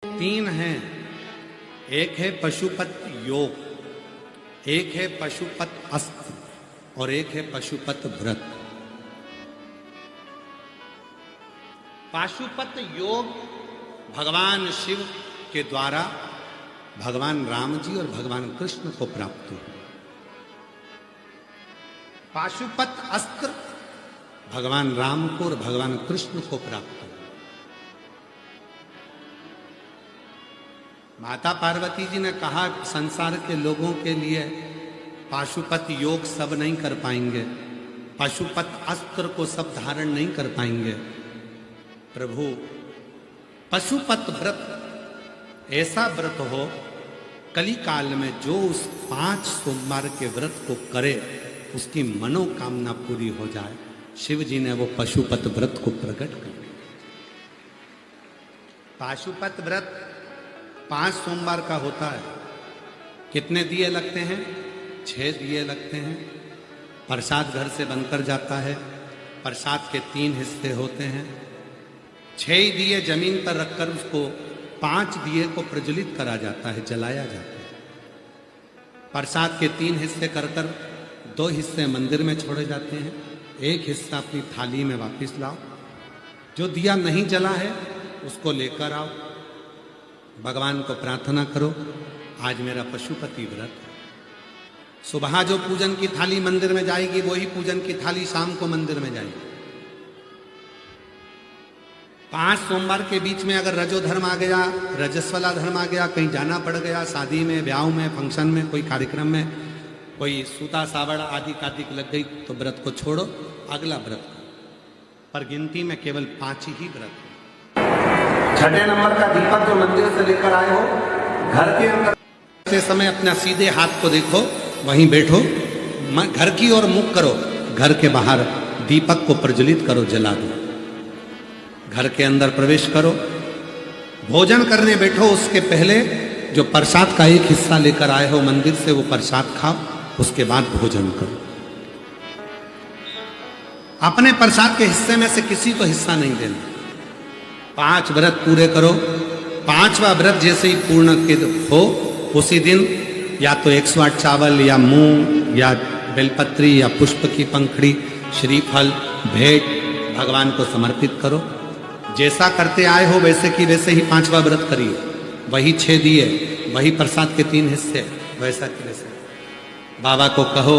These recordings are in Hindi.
तीन हैं। एक है पशुपत योग, एक है पशुपत अस्त्र और एक है पशुपत व्रत। पाशुपत योग भगवान शिव के द्वारा भगवान राम जी और भगवान कृष्ण को प्राप्त हुआ। पाशुपत अस्त्र भगवान राम को और भगवान कृष्ण को प्राप्त हुआ। माता पार्वती जी ने कहा संसार के लोगों के लिए पाशुपत योग सब नहीं कर पाएंगे, पाशुपत अस्त्र को सब धारण नहीं कर पाएंगे। प्रभु पशुपत व्रत ऐसा व्रत हो कली काल में जो उस 5 सोमवार के व्रत को करे उसकी मनोकामना पूरी हो जाए। शिव जी ने वो पशुपत व्रत को प्रकट कर दिया। पाशुपत व्रत 5 सोमवार का होता है। कितने दिए लगते हैं? 6 दिए लगते हैं। प्रसाद घर से बनकर जाता है। प्रसाद के 3 हिस्से होते हैं। 6 दिए जमीन पर रखकर उसको 5 दिए को प्रज्वलित करा जाता है, जलाया जाता है। प्रसाद के 3 हिस्से कर 2 हिस्से मंदिर में छोड़े जाते हैं, 1 हिस्सा अपनी थाली में वापस लाओ। जो दिया नहीं जला है उसको लेकर आओ, भगवान को प्रार्थना करो आज मेरा पशुपति व्रत है। सुबह जो पूजन की थाली मंदिर में जाएगी वही पूजन की थाली शाम को मंदिर में जाएगी। 5 सोमवार के बीच में अगर रजो धर्म आ गया, रजस्वला धर्म आ गया, कहीं जाना पड़ गया, शादी में, ब्याह में, फंक्शन में, कोई कार्यक्रम में, कोई सूता सावड़ आदि कार्तिक लग गई तो व्रत को छोड़ो, अगला व्रत। पर गिनती में केवल 5 ही व्रत है। 6 नंबर का दीपक जो मंदिर से लेकर आए हो, घर के अंदर से समय अपना सीधे हाथ को देखो, वहीं बैठो, घर की ओर मुख करो, घर के बाहर दीपक को प्रज्वलित करो, जला दो। घर के अंदर प्रवेश करो, भोजन करने बैठो उसके पहले जो प्रसाद का 1 हिस्सा लेकर आए हो मंदिर से वो प्रसाद खाओ, उसके बाद भोजन करो। अपने प्रसाद के हिस्से में से किसी को हिस्सा नहीं देना। 5 व्रत पूरे करो। 5वां व्रत जैसे ही पूर्ण हो उसी दिन या तो 108 चावल या मूंग या बेलपत्री या पुष्प की पंखड़ी, श्रीफल, भेंट भगवान को समर्पित करो। जैसा करते आए हो वैसे की वैसे ही 5वां व्रत करिए। वही 6 दिए, वही प्रसाद के 3 हिस्से, वैसा की वैसे। बाबा को कहो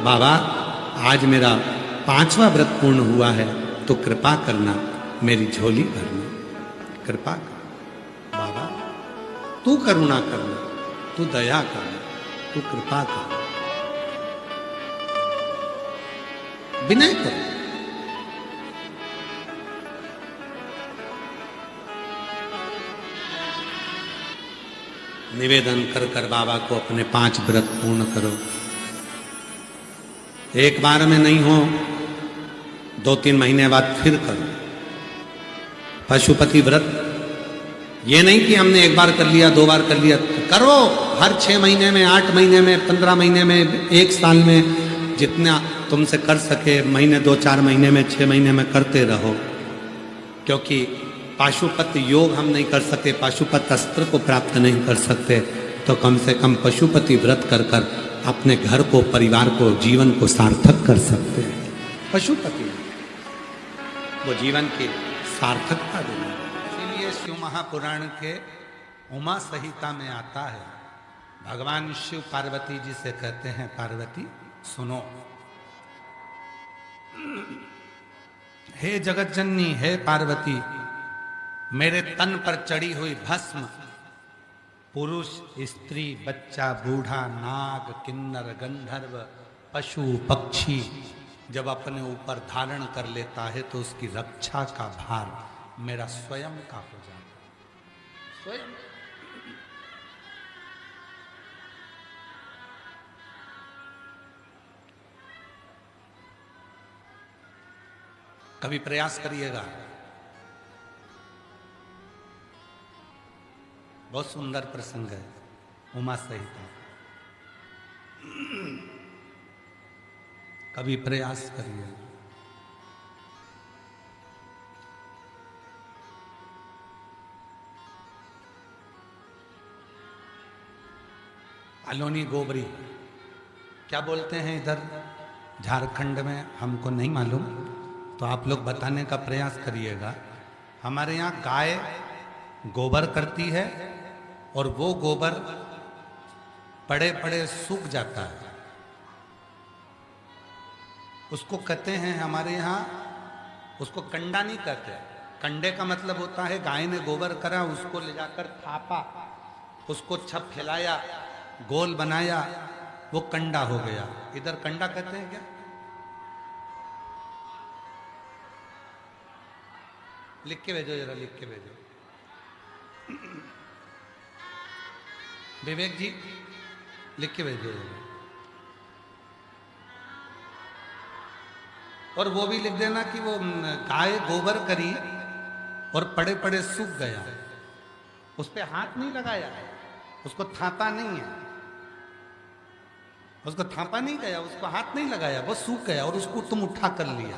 बाबा आज मेरा 5वां व्रत पूर्ण हुआ है तो कृपा करना, मेरी झोली भरना, कृपा कर बाबा, तू करुणा करना, तू दया करना, तू कृपा करना। विनय करो। निवेदन कर कर बाबा को अपने 5 व्रत पूर्ण करो। एक बार में नहीं हो, 2-3 महीने बाद फिर करो पशुपति व्रत। ये नहीं कि हमने 1 बार कर लिया, 2 बार कर लिया, करो हर 6 महीने में, 8 महीने में, 15 महीने में, 1 साल में, जितना तुमसे कर सके, महीने 2-4 महीने में, 6 महीने में करते रहो। क्योंकि पाशुपत योग हम नहीं कर सकते, पाशुपत अस्त्र को प्राप्त नहीं कर सकते, तो कम से कम पशुपति व्रत कर कर अपने घर को, परिवार को, जीवन को सार्थक कर सकते हैं। पशुपति वो जीवन की सार्थकता देना। इसीलिए शिव महापुराण के उमा संहिता में आता है, भगवान शिव पार्वती जी से कहते हैं पार्वती सुनो, हे जगत जननी, हे पार्वती, मेरे तन पर चढ़ी हुई भस्म पुरुष, स्त्री, बच्चा, बूढ़ा, नाग, किन्नर, गंधर्व, पशु, पक्षी जब अपने ऊपर धारण कर लेता है तो उसकी रक्षा का भार मेरा स्वयं का हो जाता है। स्वयं। कभी प्रयास करिएगा, बहुत सुंदर प्रसंग है उमा संहिता। कभी प्रयास करिए। अलोनी गोबरी क्या बोलते हैं इधर झारखंड में, हमको नहीं मालूम, तो आप लोग बताने का प्रयास करिएगा। हमारे यहाँ गाय गोबर करती है और वो गोबर पड़े पड़े सूख जाता है, उसको कहते हैं हमारे यहाँ, उसको कंडा नहीं कहते। कंडे का मतलब होता है गाय ने गोबर करा, उसको ले जाकर थापा, उसको छप फैलाया, गोल बनाया, वो कंडा हो गया। इधर कंडा कहते हैं क्या? लिख के भेजो जरा, लिख के भेजो। विवेक जी लिख के भेजो जरा। और वो भी लिख देना कि वो गाय गोबर करी और पड़े पड़े सूख गया, उस पे हाथ नहीं लगाया, उसको थापा नहीं है, उसको थापा नहीं गया, उसको हाथ नहीं लगाया, वो सूख गया और उसको तुम उठा कर लिया।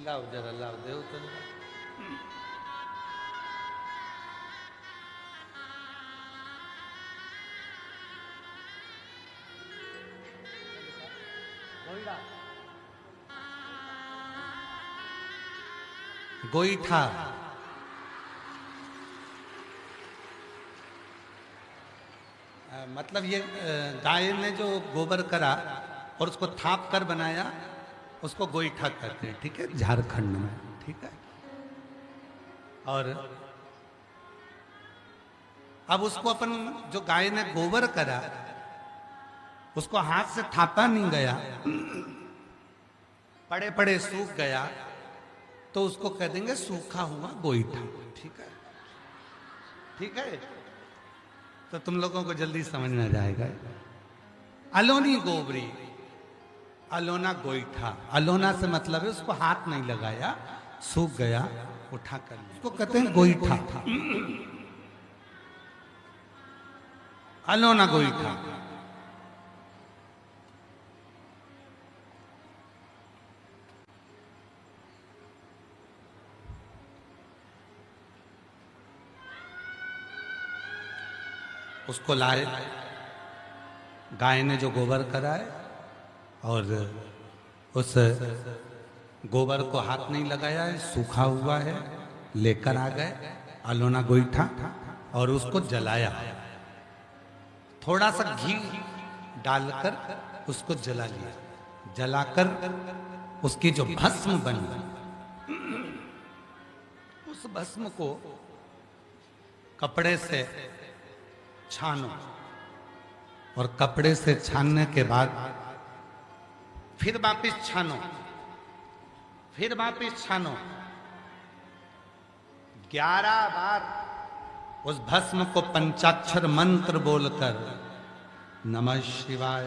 लाओ जरा, लाओ देव तो। गोईठा मतलब ये गाय ने जो गोबर करा और उसको थाप कर बनाया, उसको गोईठा कहते हैं, ठीक है, झारखंड में, ठीक है। और अब उसको अपन जो गाय ने गोबर करा, उसको हाथ से थापा नहीं गया, पड़े पड़े सूख गया, तो उसको कह देंगे सूखा हुआ गोईठा, ठीक है, ठीक है। तो तुम लोगों को जल्दी समझ में आ जाएगा। अलोनी गोबरी, अलोना गोईठा, अलोना से मतलब है उसको हाथ नहीं लगाया, सूख गया, उठा कर लिया, उसको कहते हैं गोईठा, अलोना गोईठा। उसको लाए, गाय ने जो गोबर करा है और उस गोबर को हाथ नहीं लगाया है, सूखा हुआ है, लेकर आ गए अलोना गोईठा और उसको जलाया, थोड़ा सा घी डालकर उसको जला लिया, जलाकर उसकी जो भस्म बनी, उस भस्म को कपड़े से छानो और कपड़े से छानने के बाद फिर वापिस छानो, फिर वापिस छानो, 11 बार उस भस्म को पंचाक्षर मंत्र बोलकर, नमः शिवाय,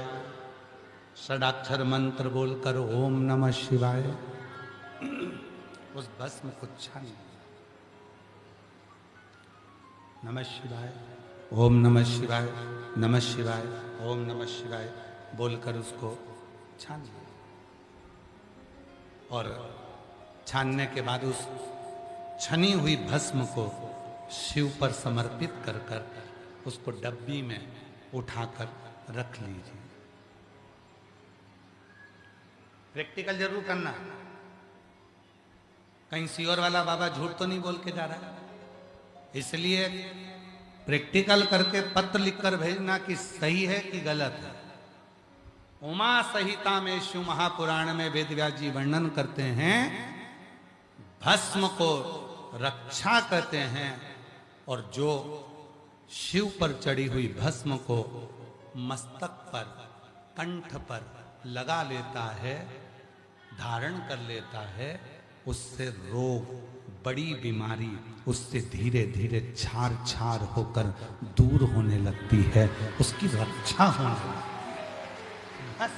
षडाक्षर मंत्र बोलकर ओम नमः शिवाय, उस भस्म को छानो, नमः शिवाय, ओम नमः शिवाय, नमः शिवाय, ओम नमः शिवाय बोलकर उसको छान लिया। और छानने के बाद उस छनी हुई भस्म को शिव पर समर्पित कर कर उसको डब्बी में उठाकर रख लीजिए। प्रैक्टिकल जरूर करना, कहीं सियोर वाला बाबा झूठ तो नहीं बोल के जा रहा है, इसलिए प्रैक्टिकल करके पत्र लिखकर भेजना कि सही है कि गलत है। उमा संहिता में शिव महापुराण में वेद व्यास जी वर्णन करते हैं, भस्म को रक्षा कहते हैं, और जो शिव पर चढ़ी हुई भस्म को मस्तक पर, कंठ पर लगा लेता है, धारण कर लेता है, उससे रोग, बड़ी बीमारी उससे धीरे धीरे छार छार होकर दूर होने लगती है, उसकी रक्षा होने लगती है। बस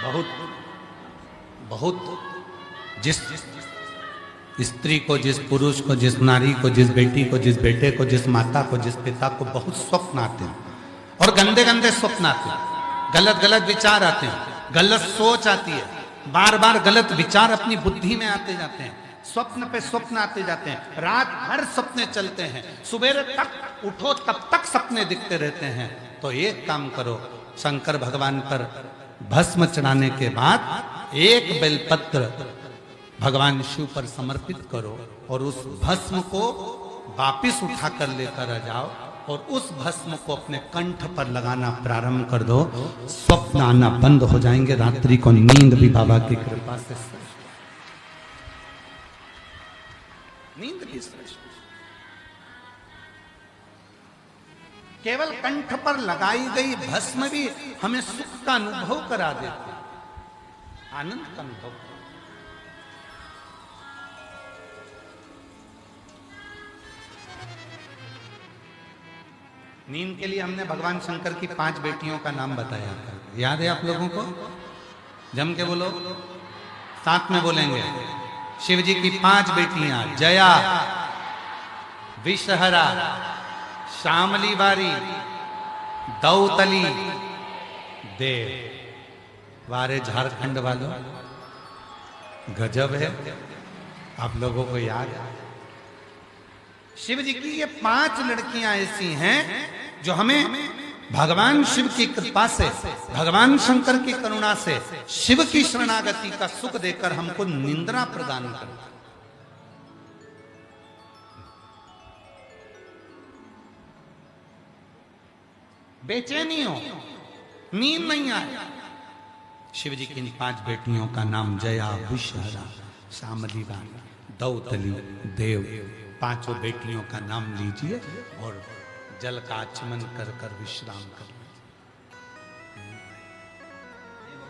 बहुत बहुत जिस स्त्री को, जिस पुरुष को, जिस नारी को, जिस बेटी को, जिस बेटे को, जिस माता को, जिस पिता को बहुत स्वप्न आते हैं और गंदे गंदे स्वप्न आते हैं, गलत गलत विचार आते हैं, गलत सोच आती है, बार बार गलत विचार अपनी बुद्धि में आते जाते हैं, स्वप्न पे स्वप्न आते जाते हैं, रात भर सपने चलते हैं, सुबह तक उठो तब तक सपने दिखते रहते हैं। तो एक काम करो, शंकर भगवान पर भस्म चढ़ाने के बाद एक बेलपत्र भगवान शिव पर समर्पित करो और उस भस्म को वापिस उठा कर लेकर आ जाओ और उस भस्म को अपने कंठ पर लगाना प्रारंभ कर दो। स्वप्न आना बंद हो जाएंगे, रात्रि को नींद भी बाबा की कृपा से नींद भी श्रेष्ठ। केवल कंठ पर लगाई गई भस्म भी हमें सुख का अनुभव करा देती, आनंद का अनुभव। नींद के लिए हमने भगवान शंकर की 5 बेटियों का नाम बताया था, याद है आप लोगों को? जम के बोलो, साथ में बोलेंगे। शिव जी की 5 बेटियां, जया, विषहरा, श्यामली बारी, दौतली, देव। वारे झारखंड वालों, गजब है, आप लोगों को याद है? शिव जी की ये 5 लड़कियां ऐसी हैं जो हमें भगवान शिव की कृपा से, भगवान शंकर की करुणा से, शिव की शरणागति का सुख देकर हमको निंद्रा प्रदान करता। बेचैनी हो, नींद नहीं आए, शिव जी की इन 5 बेटियों का नाम जया, विषहरा, श्यामली बारी, दौतली, देव, 5 बेटियों का नाम लीजिए और जल का आचमन कर कर विश्राम कर।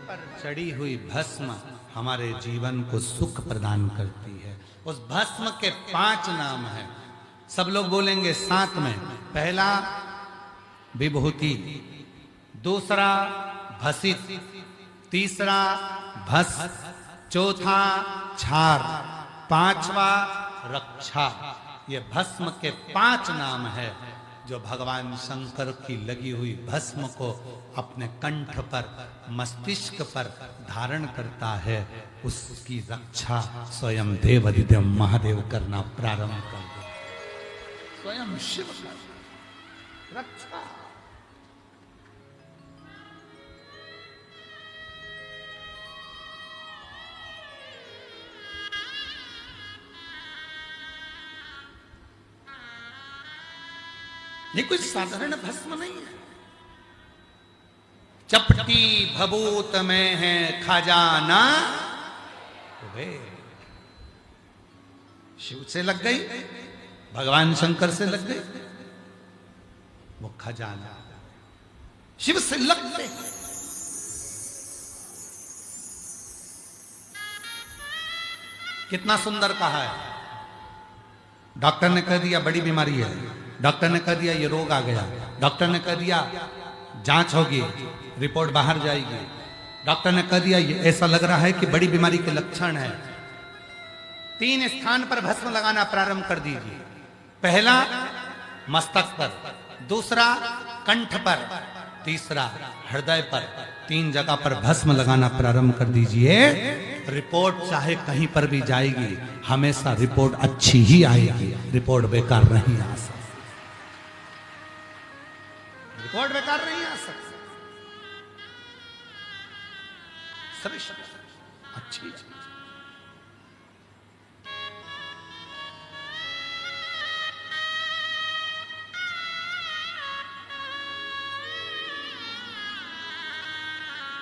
पर चढ़ी हुई भस्म हमारे जीवन को सुख प्रदान करती है। उस भस्म के 5 नाम हैं, सब लोग बोलेंगे साथ में। पहला विभूति, दूसरा भसित, तीसरा भस, चौथा छार, 5वां रक्षा। ये भस्म के 5 नाम है जो भगवान शंकर की लगी हुई भस्म को अपने कंठ पर, मस्तिष्क पर धारण करता है। उसकी रक्षा स्वयं देवाधिदेव महादेव करना प्रारंभ कर दे, स्वयं शिव कर रक्षा। ये कोई साधारण भस्म नहीं है। चपटी भभूत में है खजाना, वे शिव से लग गई, भगवान शंकर से लग गई, वो खजाना शिव से लग गए। कितना सुंदर कहा है। डॉक्टर ने कह दिया बड़ी बीमारी है, डॉक्टर ने कह दिया ये रोग आ गया, डॉक्टर ने कह दिया जांच होगी, रिपोर्ट बाहर जाएगी, डॉक्टर ने कह दिया ये ऐसा लग रहा है कि बड़ी बीमारी के लक्षण है। 3 स्थान पर भस्म लगाना प्रारंभ कर दीजिए। पहला मस्तक पर, दूसरा कंठ पर, तीसरा हृदय पर। 3 जगह पर भस्म लगाना प्रारंभ कर दीजिए। रिपोर्ट चाहे कहीं पर भी जाएगी, हमेशा रिपोर्ट अच्छी ही आएगी, रिपोर्ट बेकार नहीं आ सकती, रिपोर्ट बेकार नहीं आ सकती, अच्छी।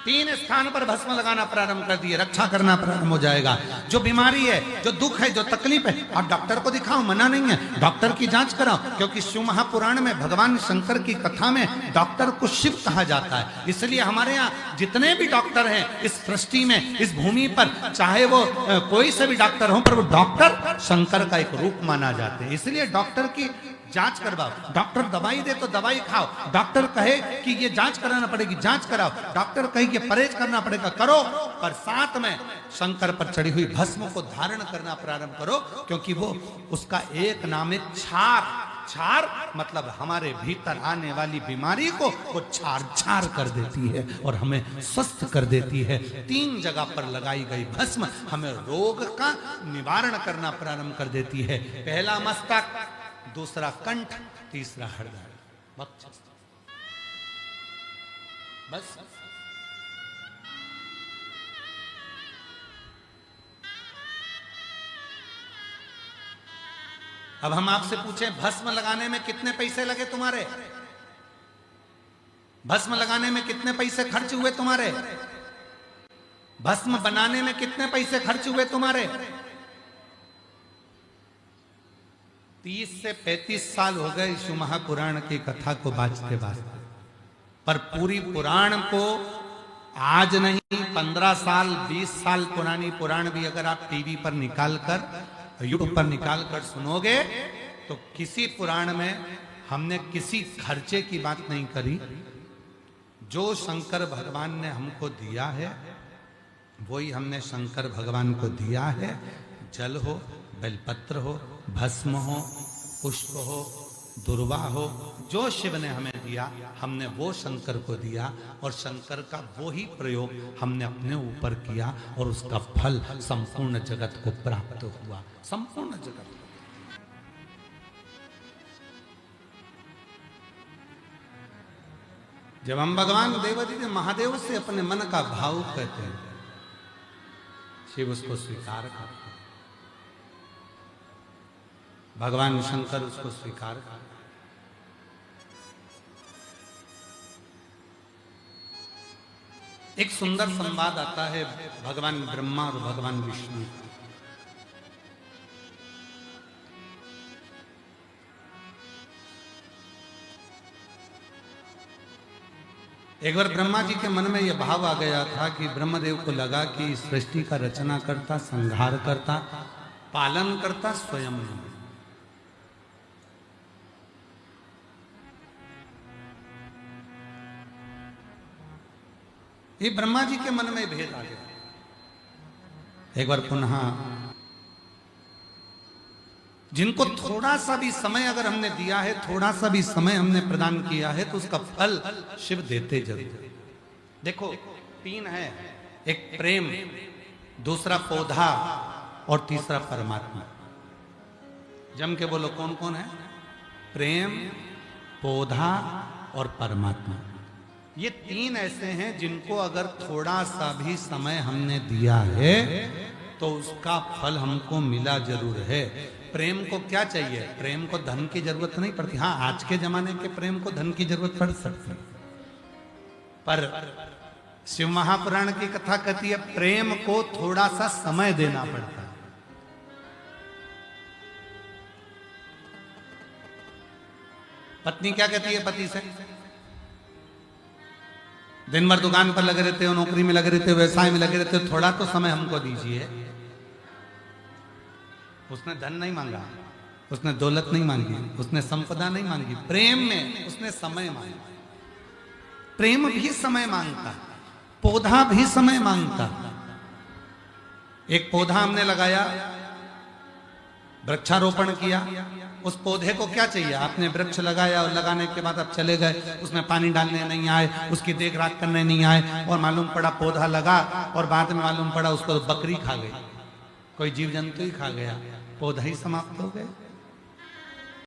तीन स्थान पर भस्म लगाना प्रारंभ कर दिए, रक्षा करना प्रारंभ हो जाएगा। जो बीमारी है, जो दुख है, जो तकलीफ है, आप डॉक्टर को दिखाओ, मना नहीं है, डॉक्टर की जांच कराओ, क्योंकि शिव महापुराण में भगवान शंकर की कथा में डॉक्टर को शिव कहा जाता है। इसलिए हमारे यहाँ जितने भी डॉक्टर हैं इस सृष्टि में, इस भूमि पर, चाहे वो कोई से भी डॉक्टर हो, पर वो डॉक्टर शंकर का एक रूप माना जाते हैं। इसलिए डॉक्टर की जांच करवाओ, डॉक्टर दवाई दे तो दवाई खाओ, डॉक्टर कहे कि ये जांच कराना पड़ेगी, जांच कराओ, डॉक्टर कहे कि परहेज करना पड़ेगा, करो, पर साथ में शंकर पर चढ़ी हुई भस्म को धारण करना प्रारंभ करो, क्योंकि वो उसका एक नाम है क्षार। क्षार मतलब हमारे भीतर आने वाली बीमारी को वो क्षार क्षार कर देती है और हमें स्वस्थ कर देती है। 3 जगह पर लगाई गई भस्म हमें रोग का निवारण करना प्रारंभ कर देती है। पहला मस्तक, दूसरा कंठ, तीसरा हृदय। बस अब हम आपसे पूछें, भस्म लगाने में कितने पैसे लगे तुम्हारे? भस्म लगाने में कितने पैसे खर्च हुए तुम्हारे? भस्म बनाने में कितने पैसे खर्च हुए तुम्हारे? 30 से 35 साल हो गए शिव महापुराण की कथा को बाजते बाजते, पर पूरी पुराण को आज नहीं 15 साल 20 साल पुरानी पुराण भी अगर आप टीवी पर निकाल कर, यूट्यूब पर निकाल कर सुनोगे तो किसी पुराण में हमने किसी खर्चे की बात नहीं करी। जो शंकर भगवान ने हमको दिया है वही हमने शंकर भगवान को दिया है। जल हो, बेलपत्र हो, भस्म हो, पुष्प हो, दुर्वा हो, जो शिव ने हमें दिया हमने वो शंकर को दिया, और शंकर का वो ही प्रयोग हमने अपने ऊपर किया और उसका फल संपूर्ण जगत को प्राप्त हुआ। संपूर्ण जगत को। जब हम भगवान देवादिदेव महादेव से अपने मन का भाव कहते हैं, शिव उसको स्वीकार करते हैं, भगवान शंकर उसको स्वीकार करते हैं। एक सुंदर संवाद आता है भगवान ब्रह्मा और भगवान विष्णु। एक बार ब्रह्मा जी के मन में यह भाव आ गया था कि ब्रह्मदेव को लगा कि सृष्टि का रचना करता, संहार करता, पालन करता स्वयं नहीं। ये ब्रह्मा जी के मन में भेद आ गया। एक बार पुनः जिनको थोड़ा सा भी समय अगर हमने दिया है, थोड़ा सा भी समय हमने प्रदान किया है, तो उसका फल शिव देते जरूर। देखो 3 है, एक प्रेम, दूसरा पौधा और तीसरा परमात्मा। जम के बोलो कौन कौन है? प्रेम, पौधा और परमात्मा। ये 3 ऐसे हैं जिनको अगर थोड़ा सा भी समय हमने दिया है तो उसका फल हमको मिला जरूर है। प्रेम को क्या चाहिए? प्रेम को धन की जरूरत नहीं पड़ती। हाँ, आज के जमाने के प्रेम को धन की जरूरत पड़ सकती है, पर शिव महापुराण की कथा कहती है प्रेम को थोड़ा सा समय देना पड़ता है। पत्नी क्या कहती है पति से? दिन भर दुकान पर लगे रहते हो, नौकरी में लगे रहते हो, व्यवसाय में लगे रहते हो, थोड़ा तो समय हमको दीजिए। उसने धन नहीं मांगा, उसने दौलत नहीं मांगी, उसने संपदा नहीं मांगी, प्रेम में उसने समय मांगा। प्रेम भी समय मांगता, पौधा भी समय मांगता। एक पौधा हमने लगाया, वृक्षारोपण किया, उस पौधे को क्या चाहिए? आपने वृक्ष लगाया और लगाने के बाद आप चले गए, उसमें पानी डालने नहीं आए, उसकी देखरेख करने नहीं आए, और मालूम पड़ा पौधा लगा और बाद में मालूम पड़ा उसको बकरी खा गई, कोई जीव जंतु ही खा गया, पौधा ही समाप्त हो गया।